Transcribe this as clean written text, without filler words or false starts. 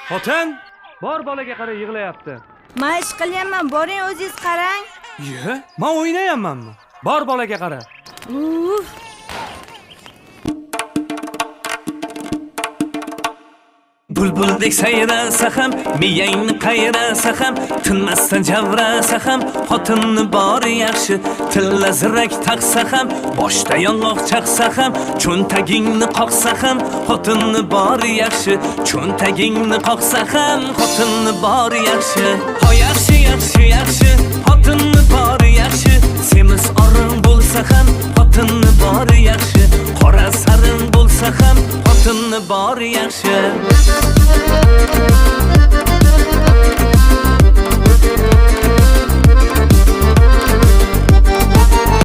Xotin, bor bolaga qara yig'layapti. Men ish qilyapman, boring o'zingiz qarang. Ye, men o'ynayapmanmi? Bor bolaga qara. Uf. Bulbuldek sayrasa ham, miyangni qayrasa ham, tinmasdan javrasa ham, xotinni bori yaxshi, tilla zirak taqsa ham, boshda yong'oq chaqsa ham, cho'ntagingni qoqsa ham, xotinni bori yaxshi, cho'ntagingni qoqsa ham, xotinni bori yaxshi. Ho yaxshi, yaxshi, yaxshi, xotinni bori yaxshi, semiz orin bo'lsa ham, xotinni bori yaxshi, qora sarin bo'lsa ham, xotinni bori yaxshi.